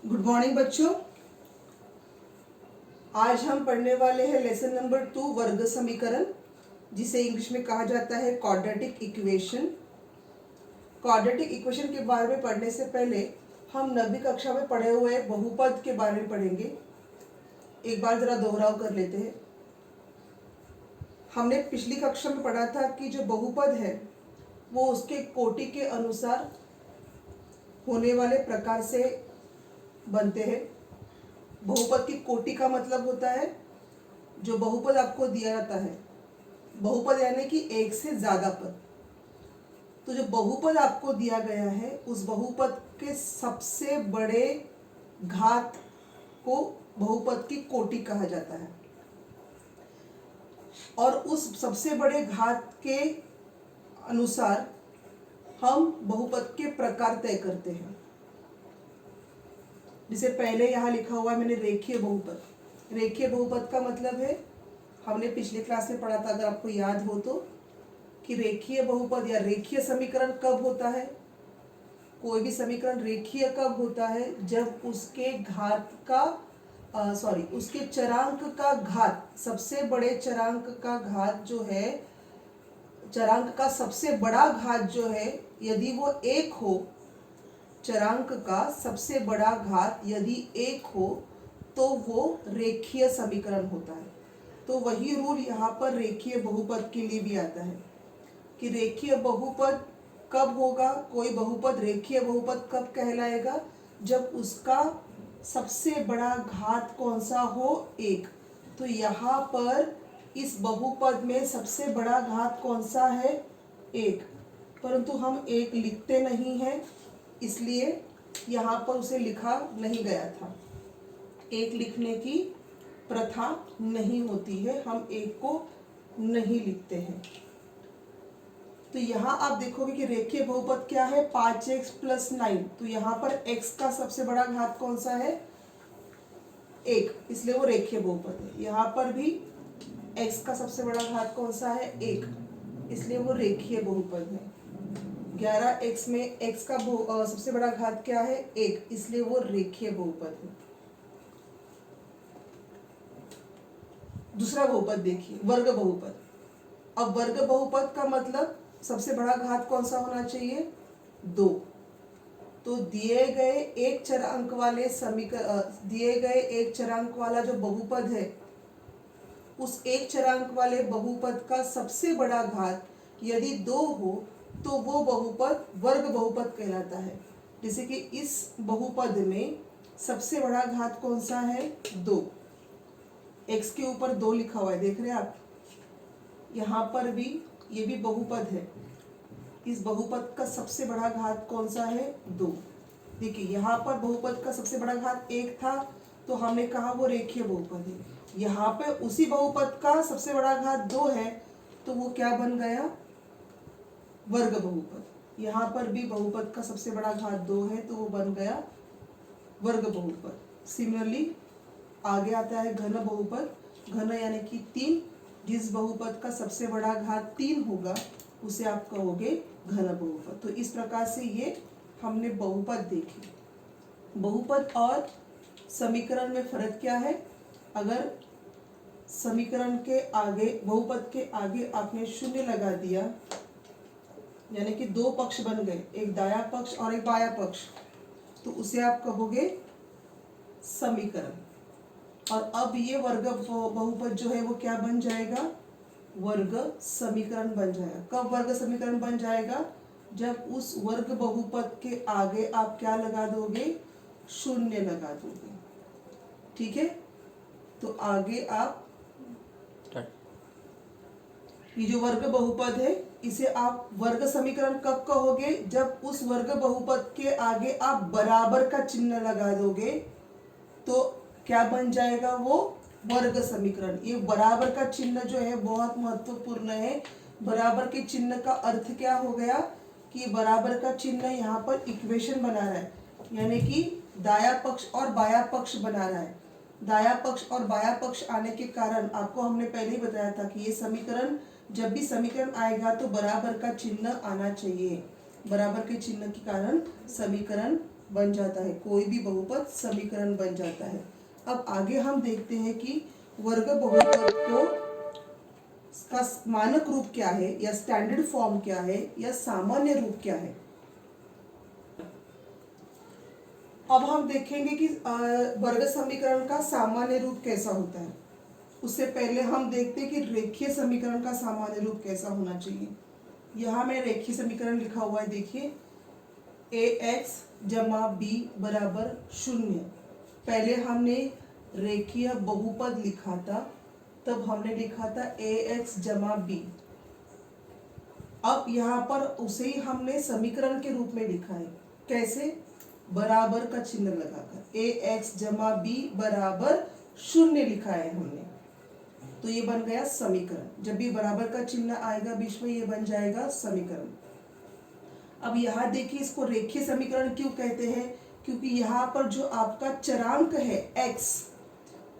Good morning बच्चों। आज हम पढ़ने वाले हैं लेसन नंबर 2 वर्ग समीकरण, जिसे इंग्लिश में कहा जाता है क्वाड्रेटिक इक्वेशन। क्वाड्रेटिक इक्वेशन के बारे में पढ़ने से पहले हम 9वीं कक्षा में पढ़े हुए बहुपद के बारे में पढ़ेंगे। एक बार जरा दोहराव कर लेते हैं। हमने पिछली कक्षा में पढ़ा था कि जो बहुपद है वो उसके कोटि के अनुसार होने वाले प्रकार से बनते हैं। बहुपद की कोटि का मतलब होता है जो बहुपद आपको दिया जाता है, बहुपद यानी कि एक से ज्यादा पद। तो जो बहुपद आपको दिया गया है उस बहुपद के सबसे बड़े घात को बहुपद की कोटि कहा जाता है, और उस सबसे बड़े घात के अनुसार हम बहुपद के प्रकार तय करते हैं। जिसे पहले यहाँ लिखा हुआ है मैंने रेखीय बहुपद। रेखीय बहुपद का मतलब है, हमने पिछले क्लास में पढ़ा था अगर आपको याद हो तो, कि रेखीय बहुपद या रेखीय समीकरण कब होता है। कोई भी समीकरण रेखीय कब होता है, जब उसके घात का उसके चरांक का घात, सबसे बड़े चरांक का घात जो है, चरांक का सबसे बड़ा घात जो है, यदि वो 1 हो, चरांक का सबसे बड़ा घात यदि 1 हो तो वो रेखीय समीकरण होता है। तो वही रूल यहाँ पर रेखीय बहुपद के लिए भी आता है कि रेखीय बहुपद कब होगा, कोई बहुपद रेखीय बहुपद कब कहलाएगा, जब उसका सबसे बड़ा घात कौन सा हो, 1। तो यहाँ पर इस बहुपद में सबसे बड़ा घात कौन सा है, 1, परंतु हम 1 लिखते नहीं हैं, इसलिए यहाँ पर उसे लिखा नहीं गया था। 1 लिखने की प्रथा नहीं होती है, हम 1 को नहीं लिखते हैं। तो यहाँ आप देखोगे कि रेखीय बहुपद क्या है, 5x + 9। तो यहाँ पर x का सबसे बड़ा घात कौन सा है, 1, इसलिए वो रेखीय बहुपद है। यहाँ पर भी x का सबसे बड़ा घात कौन सा है, 1, इसलिए वो रेखीय बहुपद है। 11x में x का सबसे बड़ा घात क्या है, 1, इसलिए वो रेखीय बहुपद है। दूसरा बहुपद देखिए, वर्ग बहुपद। अब वर्ग बहुपद का मतलब सबसे बड़ा घात कौन सा होना चाहिए, 2। तो दिए गए एक चरांक वाले दिए गए एक चरांक वाला जो बहुपद है, उस एक चरांक वाले बहुपद का सबसे बड़ा घात यदि 2 हो तो वो बहुपद वर्ग बहुपद कहलाता है। जैसे कि इस बहुपद में सबसे बड़ा घात कौन सा है, 2। x के ऊपर 2 लिखा हुआ है, देख रहे हैं आप। यहाँ पर भी ये भी बहुपद है, इस बहुपद का सबसे बड़ा घात कौन सा है, 2। देखिए यहाँ पर बहुपद का सबसे बड़ा घात 1 था, तो हमने कहा वो रेखीय बहुपद है। यहाँ पे उसी बहुपद का सबसे बड़ा घात 2 है, तो वो क्या बन गया, वर्ग बहुपद। यहाँ पर भी बहुपद का सबसे बड़ा घात 2 है, तो वो बन गया वर्ग बहुपद। सिमिलरली आगे आता है घन बहुपद। घन यानी कि 3, जिस बहुपद का सबसे बड़ा घात 3 होगा उसे आप कहोगे घन बहुपद। तो इस प्रकार से ये हमने बहुपद देखे। बहुपद और समीकरण में फर्क क्या है, अगर समीकरण के आगे, बहुपद के आगे आपने 0 लगा दिया, यानी कि 2 पक्ष बन गए, एक दाया पक्ष और एक बाया पक्ष, तो उसे आप कहोगे समीकरण। और अब ये वर्ग बहुपद जो है वो क्या बन जाएगा, वर्ग समीकरण बन जाएगा। कब वर्ग समीकरण बन जाएगा, जब उस वर्ग बहुपद के आगे आप क्या लगा दोगे, 0 लगा दोगे। ठीक है, तो आगे आप ये जो वर्ग बहुपद है इसे आप वर्ग समीकरण कब कहोगे, जब उस वर्ग बहुपद के आगे आप बराबर का चिन्ह लगा दोगे, तो क्या बन जाएगा, वो वर्ग समीकरण। ये बराबर का चिन्ह जो है बहुत महत्वपूर्ण है। बराबर के चिन्ह का अर्थ क्या हो गया, कि बराबर का चिन्ह यहाँ पर इक्वेशन बना रहा है, यानी कि दाया पक्ष और बाया पक्ष बना रहा है। दाया पक्ष और बाया पक्ष आने के कारण आपको हमने पहले ही बताया था कि ये समीकरण, जब भी समीकरण आएगा तो बराबर का चिन्ह आना चाहिए। बराबर के चिन्ह के कारण समीकरण बन जाता है, कोई भी बहुपद समीकरण बन जाता है। अब आगे हम देखते हैं कि वर्ग बहुपद को का मानक रूप क्या है या स्टैंडर्ड फॉर्म क्या है या सामान्य रूप क्या है। अब हम देखेंगे कि वर्ग समीकरण का सामान्य रूप कैसा होता है। उससे पहले हम देखते हैं कि रेखीय समीकरण का सामान्य रूप कैसा होना चाहिए। यहाँ मैं रेखीय समीकरण लिखा हुआ है, देखिए ax जमा b बराबर 0। पहले हमने रेखीय बहुपद लिखा था, तब हमने लिखा था ax जमा b। अब यहाँ पर उसे ही हमने समीकरण के रूप में लिखा है, कैसे? बराबर का चिन्ह लगाकर ax जमा b बराबर 0 लिखा है हमने, तो ये बन गया समीकरण। जब भी बराबर का चिन्ह आएगा बीच में, ये बन जाएगा समीकरण। अब यहाँ देखिए, इसको रेखीय समीकरण क्यों कहते हैं? क्योंकि यहाँ पर जो आपका चरांक है x,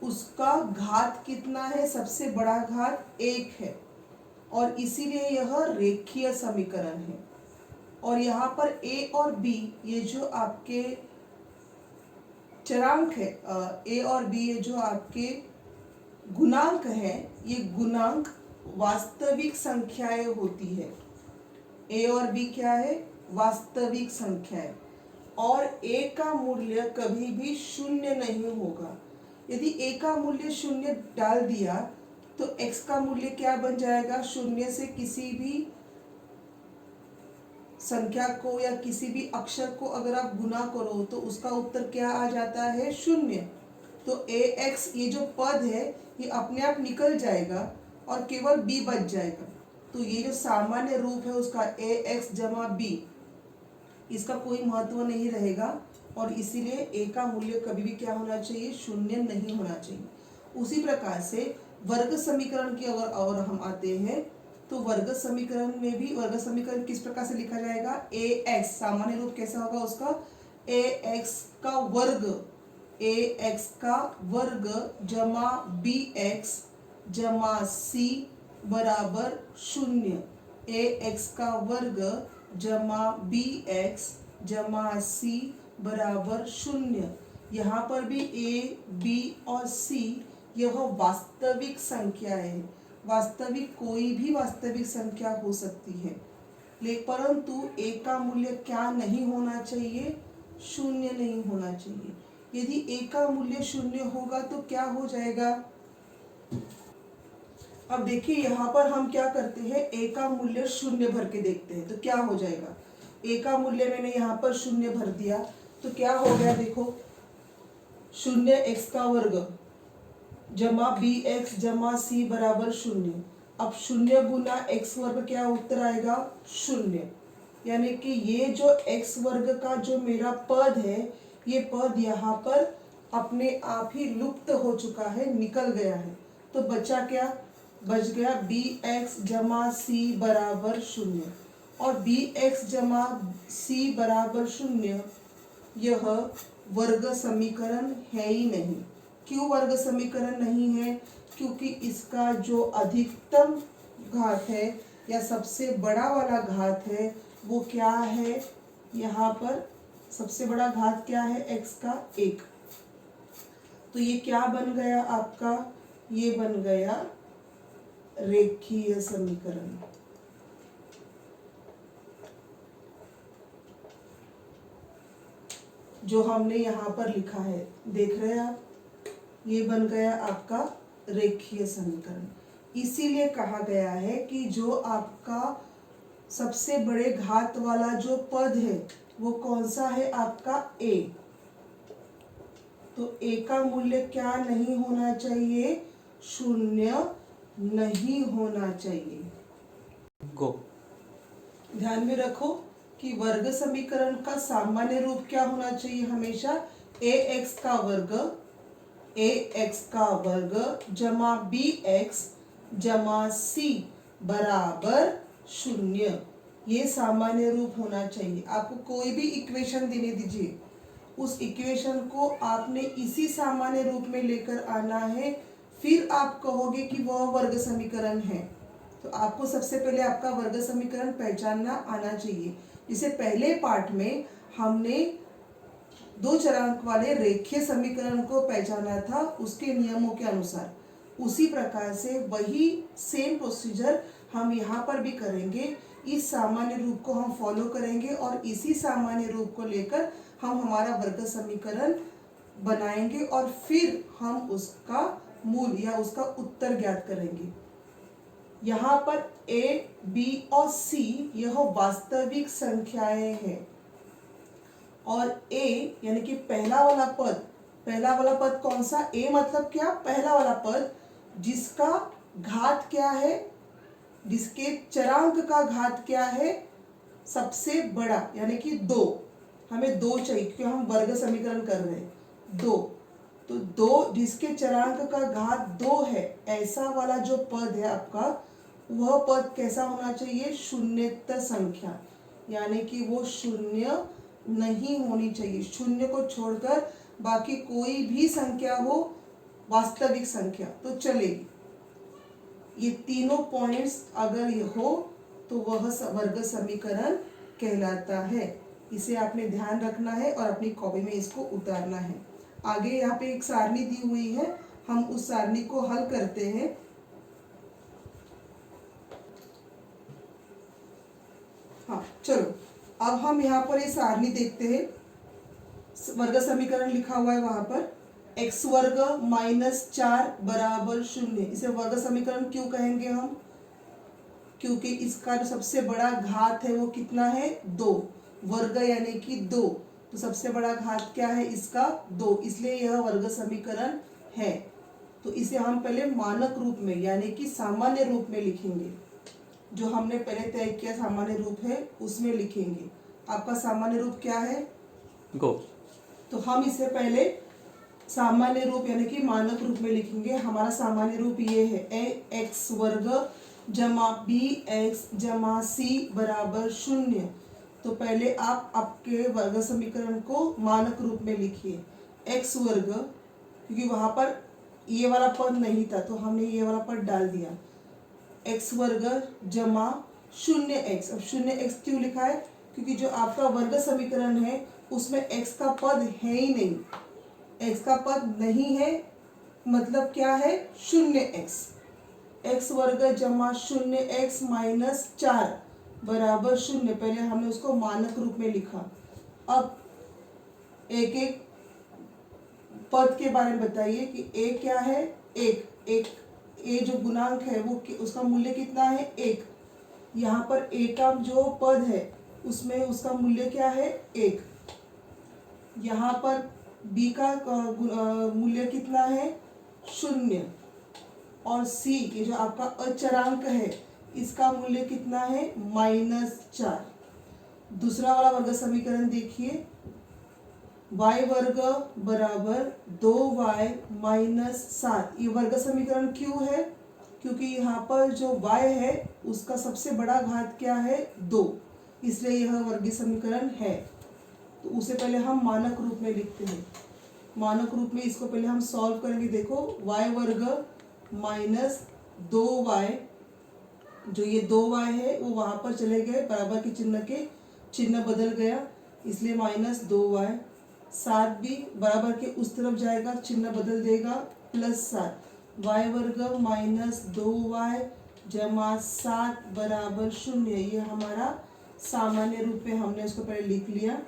उसका घात कितना है? सबसे बड़ा घात 1 है, और इसीलिए यह रेखीय समीकरण है। और यहाँ पर a और b, ये जो आपके चरांक है, a और b ये जो आपके गुणांक है, ये गुणांक वास्तविक संख्याएं होती है। a और b क्या है? वास्तविक संख्याएं। और a का मूल्य कभी भी 0 नहीं होगा। यदि a का मूल्य 0 डाल दिया तो x का मूल्य क्या बन जाएगा? 0 से किसी भी संख्या को या किसी भी अक्षर को अगर आप गुना करो तो उसका उत्तर क्या आ जाता है? 0। तो ax ये जो पद है ये अपने आप निकल जाएगा और केवल b बच जाएगा। तो ये जो सामान्य रूप है उसका ax जमा b, इसका कोई महत्व नहीं रहेगा, और इसीलिए a का मूल्य कभी भी क्या होना चाहिए? 0 नहीं होना चाहिए। उसी प्रकार से वर्ग समीकरण की अगर और हम आते हैं तो वर्ग समीकरण में भी वर्ग समीकरण किस प्रकार से लिखा जाएगा? ax सामान्य रूप कैसा होगा उसका? ax का वर्ग जमा bx जमा c बराबर 0। ax का वर्ग जमा bx जमा c बराबर 0। यहाँ पर भी a, b और c यह वास्तविक संख्या है। वास्तविक कोई भी वास्तविक संख्या हो सकती है, लेकिन परंतु a का मूल्य क्या नहीं होना चाहिए? 0 नहीं होना चाहिए। यदि a का मूल्य 0 होगा तो क्या हो जाएगा? अब देखिए यहाँ पर हम क्या करते हैं, a का मूल्य 0 भर के देखते हैं तो क्या हो जाएगा। a का मूल्य मैंने यहाँ पर 0 भर दिया तो क्या हो गया, देखो 0x का वर्ग जमा bx जमा c बराबर 0। अब 0 गुना x वर्ग क्या उत्तर आएगा? 0। यानी कि ये जो x वर्ग का जो मेरा पद है, ये पद यहाँ पर अपने आप ही लुप्त हो चुका है, निकल गया है। तो बचा क्या? बच गया bx जमा c बराबर 0। और bx जमा c बराबर 0 यह वर्ग समीकरण है ही नहीं। क्यों वर्ग समीकरण नहीं है? क्योंकि इसका जो अधिकतम घात है या सबसे बड़ा वाला घात है वो क्या है? यहाँ पर सबसे बड़ा घात क्या है? x का 1। तो ये क्या बन गया आपका? ये बन गया रेखीय समीकरण। जो हमने यहाँ पर लिखा है, देख रहे हैं आप, ये बन गया आपका रेखीय समीकरण। इसीलिए कहा गया है कि जो आपका सबसे बड़े घात वाला जो पद है वो कौन सा है? आपका a। तो a का मूल्य क्या नहीं होना चाहिए? 0 नहीं होना चाहिए। ध्यान में रखो कि वर्ग समीकरण का सामान्य रूप क्या होना चाहिए? हमेशा ax का वर्ग जमा bx जमा c बराबर 0। ये सामान्य रूप होना चाहिए। आपको कोई भी इक्वेशन देने दीजिए, उस इक्वेशन को आपने इसी सामान्य रूप में लेकर आना है, फिर आप कहोगे कि वह वर्ग समीकरण है। तो आपको सबसे पहले आपका वर्ग समीकरण पहचानना आना चाहिए। जिसे पहले पार्ट में हमने दो चरांक वाले रेखीय समीकरण को पहचाना था उसके नियमों के अनुसार, उसी प्रकार से वही सेम प्रोसीजर हम यहाँ पर भी करेंगे। इस सामान्य रूप को हम फॉलो करेंगे और इसी सामान्य रूप को लेकर हम हमारा वर्ग समीकरण बनाएंगे और फिर हम उसका मूल या उसका उत्तर ज्ञात करेंगे। यहाँ पर a, b और c यह वास्तविक संख्याएं हैं और a यानी कि पहला वाला पद कौन सा? a मतलब क्या? पहला वाला पद जिसका घात क्या है, जिसके चरांक का घात क्या है? सबसे बड़ा, यानी कि 2। हमें 2 चाहिए क्योंकि हम वर्ग समीकरण कर रहे हैं। 2, तो 2 जिसके चरांक का घात 2 है, ऐसा वाला जो पद है आपका, वह पद कैसा होना चाहिए? शून्यत संख्या, यानी कि वो शून्य नहीं होनी चाहिए। शून्य को छोड़कर बाकी कोई भी संख्या हो, वास्तविक संख्या तो चलेगी। ये तीनों पॉइंट्स अगर ये हो तो वह वर्ग समीकरण कहलाता है। इसे आपने ध्यान रखना है और अपनी कॉपी में इसको उतारना है। आगे यहाँ पे एक सारणी दी हुई है, हम उस सारणी को हल करते हैं। हाँ चलो, अब हम यहाँ पर ये सारणी देखते हैं। वर्ग समीकरण लिखा हुआ है वहां पर x वर्ग -4 बराबर 0। इसे वर्ग समीकरण क्यों कहेंगे हम? क्योंकि इसका जो सबसे बड़ा घात है वो कितना है? 2। वर्ग यानी कि 2, तो सबसे बड़ा घात क्या है इसका? 2, इसलिए यह वर्ग समीकरण है। तो इसे हम पहले मानक रूप में यानी कि सामान्य रूप में लिखेंगे। जो हमने पहले तय किया सामान्य रूप है उसमें लिखेंगे। आपका सामान्य रूप क्या है? गो। तो हम इसे पहले सामान्य रूप यानी कि मानक रूप में लिखेंगे। हमारा सामान्य रूप ये है x वर्ग जमा bx जमा c बराबर 0। तो पहले आप आपके वर्ग समीकरण को मानक रूप में लिखिए। x वर्ग, क्योंकि वहां पर ये वाला पद नहीं था तो हमने ये वाला पद डाल दिया। x वर्ग जमा 0x। अब 0x क्यों लिखा है? क्योंकि जो आपका वर्ग समीकरण है उसमें x का पद है ही नहीं। x का पद नहीं है मतलब क्या है? 0x। x वर्ग जमा 0x माइनस 4 बराबर 0। पहले हमने उसको मानक रूप में लिखा। अब एक एक पद के बारे में बताइए कि a क्या है? 1। a जो गुणांक है वो उसका मूल्य कितना है? 1। यहाँ पर a का जो पद है उसमें उसका मूल्य क्या है? 1। यहाँ पर b का मूल्य कितना है? 0। और c ये जो आपका अचरांक है इसका मूल्य कितना है? -4। दूसरा वाला वर्ग समीकरण देखिए, y वर्ग बराबर 2y माइनस 7। ये वर्ग समीकरण क्यों है? क्योंकि यहाँ पर जो y है उसका सबसे बड़ा घात क्या है? 2, इसलिए यह वर्गीय समीकरण है। तो उसे पहले हम मानक रूप में लिखते हैं। मानक रूप में इसको पहले हम सॉल्व करेंगे। देखो y वर्ग माइनस 2y, जो ये 2y है वो वहां पर चले गए, बराबर के चिन्ह बदल गया इसलिए -2y। 7 भी बराबर के उस तरफ जाएगा, चिन्ह बदल देगा, +7। y वर्ग माइनस 2y जमा 7 बराबर 0। ये हमारा सामान्य रूप में हमने इसको पहले लिख लिया।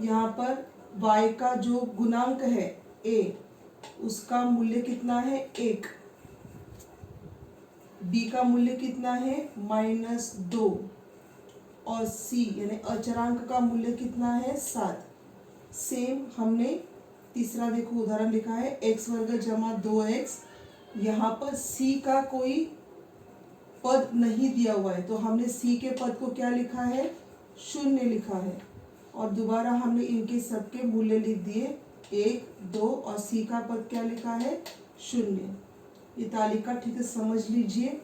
यहाँ पर y का जो गुणांक है a, उसका मूल्य कितना है? 1। b का मूल्य कितना है? -2। और c यानी अचरांक का मूल्य कितना है? 7। सेम हमने तीसरा देखो उदाहरण लिखा है x वर्ग जमा 2x। यहाँ पर c का कोई पद नहीं दिया हुआ है तो हमने c के पद को क्या लिखा है? 0 लिखा है। और दोबारा हमने इनके सबके मूल्य लिख दिए 1, 2 और c का पद क्या लिखा है? 0। ये तालिका ठीक से समझ लीजिए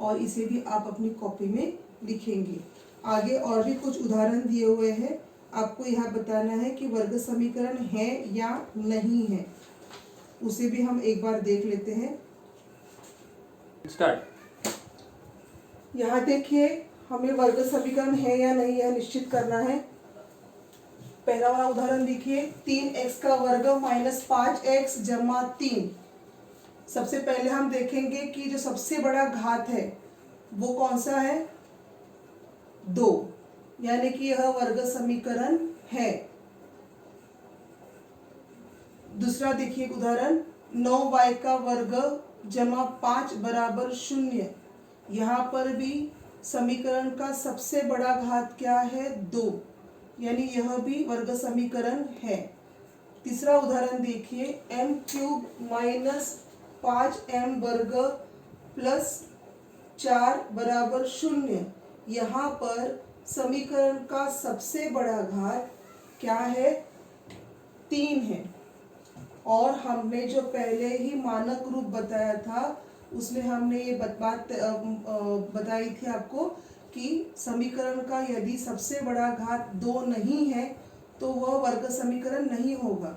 और इसे भी आप अपनी कॉपी में लिखेंगे। आगे और भी कुछ उदाहरण दिए हुए हैं, आपको यह बताना है कि वर्ग समीकरण है या नहीं है। उसे भी हम एक बार देख लेते हैं। स्टार्ट। यहाँ देखिए, हमें वर्ग समीकरण है या नहीं है निश्चित करना है। पहला वाला उदाहरण देखिए, 3x का वर्ग माइनस 5x जमा 3। सबसे पहले हम देखेंगे कि जो सबसे बड़ा घात है वो कौन सा है, 2, यानी कि यह वर्ग समीकरण है। दूसरा देखिए उदाहरण, 9y का वर्ग जमा 5 बराबर 0। यहाँ पर भी समीकरण का सबसे बड़ा घात क्या है, 2, यानी यह भी वर्ग समीकरण है। तीसरा उदाहरण देखिए, m क्यूब माइनस 5m वर्ग प्लस 4 बराबर 0। यहाँ पर समीकरण का सबसे बड़ा घात क्या है, 3 है। और हमने जो पहले ही मानक रूप बताया था उसमें हमने ये बात बताई थी आपको कि समीकरण का यदि सबसे बड़ा घात 2 नहीं है तो वह वर्ग समीकरण नहीं होगा।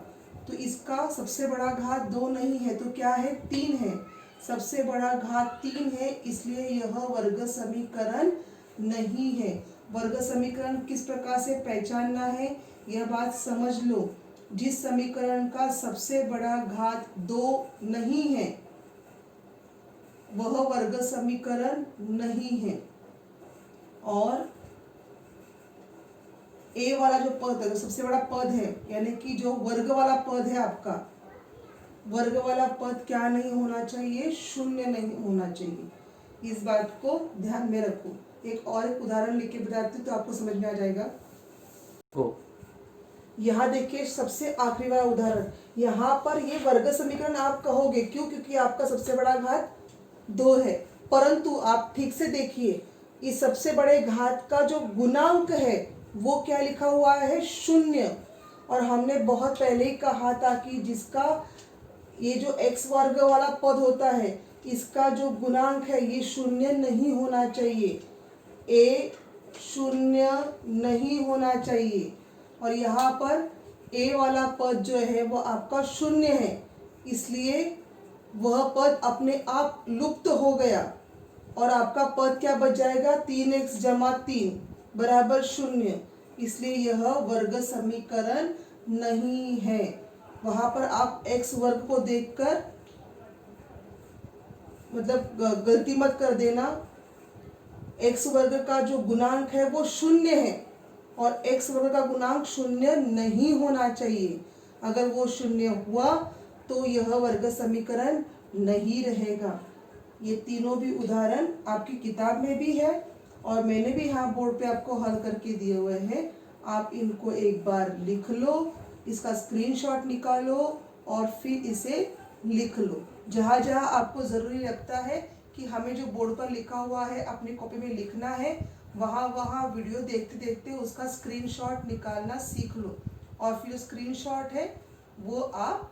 तो इसका सबसे बड़ा घात 2 नहीं है तो क्या है, 3 है। सबसे बड़ा घात 3 है, इसलिए यह वर्ग समीकरण नहीं है। वर्ग समीकरण किस प्रकार से पहचानना है, यह बात समझ लो। जिस समीकरण का सबसे बड़ा घात 2 नहीं है वह वर्ग समीकरण नहीं है। और ए वाला जो पद है, जो सबसे बड़ा पद है, यानी कि जो वर्ग वाला पद है आपका, वर्ग वाला पद क्या नहीं होना चाहिए, 0 नहीं होना चाहिए। इस बात को ध्यान में रखो। एक उदाहरण लिख के बताती हूँ तो आपको समझ में आ जाएगा। यहाँ देखिए सबसे आखिरी वाला उदाहरण, यहाँ पर ये वर्ग समीकरण आप कहोगे, क्यों, क्योंकि आपका सबसे बड़ा घात 2 है। परंतु आप ठीक से देखिए, इस सबसे बड़े घात का जो गुणांक है वो क्या लिखा हुआ है, 0। और हमने बहुत पहले ही कहा था कि जिसका ये जो x वर्ग वाला पद होता है इसका जो गुणांक है ये 0 नहीं होना चाहिए, a 0 नहीं होना चाहिए। और यहाँ पर a वाला पद जो है वो आपका 0 है, इसलिए वह पद अपने आप लुप्त हो गया और आपका पद क्या बच जाएगा, 3x जमा 3 बराबर 0। इसलिए यह वर्ग समीकरण नहीं है। वहाँ पर आप x वर्ग को देखकर मतलब गलती मत कर देना। x वर्ग का जो गुणांक है वो 0 है और x वर्ग का गुणांक 0 नहीं होना चाहिए। अगर वो 0 हुआ तो यह वर्ग समीकरण नहीं रहेगा। ये तीनों भी उदाहरण आपकी किताब में भी है और मैंने भी यहाँ बोर्ड पे आपको हल करके दिए हुए हैं। आप इनको एक बार लिख लो, इसका स्क्रीनशॉट निकालो और फिर इसे लिख लो। जहाँ जहाँ आपको ज़रूरी लगता है कि हमें जो बोर्ड पर लिखा हुआ है अपनी कॉपी में लिखना है, वहाँ वहाँ वीडियो देखते देखते उसका स्क्रीनशॉट निकालना सीख लो और फिर स्क्रीनशॉट है वो आप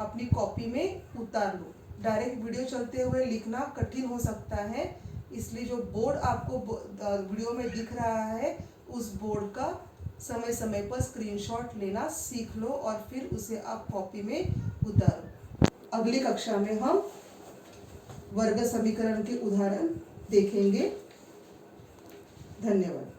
अपनी कॉपी में उतार लो। डायरेक्ट वीडियो चलते हुए लिखना कठिन हो सकता है, इसलिए जो बोर्ड आपको वीडियो में दिख रहा है उस बोर्ड का समय समय पर स्क्रीनशॉट लेना सीख लो और फिर उसे आप कॉपी में उतारो। अगली कक्षा में हम वर्ग समीकरण के उदाहरण देखेंगे। धन्यवाद।